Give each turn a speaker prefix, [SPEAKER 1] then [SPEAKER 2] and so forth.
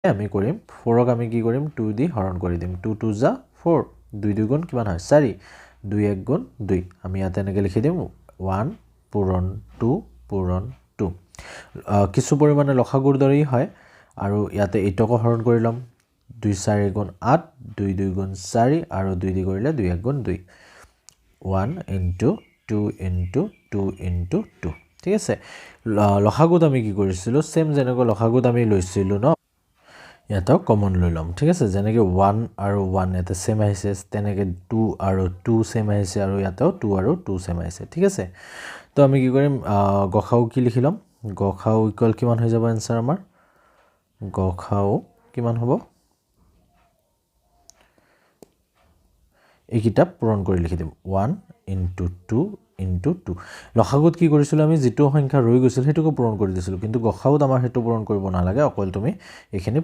[SPEAKER 1] আমি কৰিম 4ক আমি কি কৰিম 2 দি হৰণ কৰি দিম 2 2 যা 4 2 2 গুণ কিমান হয় 4 2 1 গুণ 2 আমি ইয়াতে এনেকৈ লিখি দিম 1 পূৰণ 2 পূৰণ 2 কিছু পৰিমাণে লসাগুৰ দৰেই হয় আৰু ইয়াতে 8ক হৰণ কৰি ল'ম 2 4 গুণ 8 2 2 গুণ 4 আৰু 2 দি কৰিলে 2 1 গুণ 2 1 into 2 into 2 into 2 ঠিক আছে লসাগুত আমি কি কৰিছিলোঁ সেম যেনেকৈ লসাগুত আমি লৈছিলোঁ ন ইয়াতে কমন লৈ ল'ম ঠিক আছে যেনেকৈ 1 আৰু 1 ইয়াতে সেম আহিছে তেনেকৈ 2 আৰু 2 সেম আহিছে আৰু ইয়াতেও 2 আৰু 2 সেম আহিছে ঠিক আছে তো আমি কি কৰিম গসাউ কি লিখি ল'ম গসাউ ইকুৱেল কিমান হৈ যাব এনসাৰ আমাৰ গসাউ কিমান হ'ব এই কিতাপ পূৰণ কৰি লিখি দিম 1 into 2 into 2 লসাগুত কি কৰিছিলোঁ আমি যেটো সংখ্যা ৰৈ গৈছিল হেতুকো পূৰণ কৰি দিছিলোঁ কিন্তু গসাউত আমাৰ হেতু পূৰণ কৰিব নালাগে অকল তুমি এইখিনি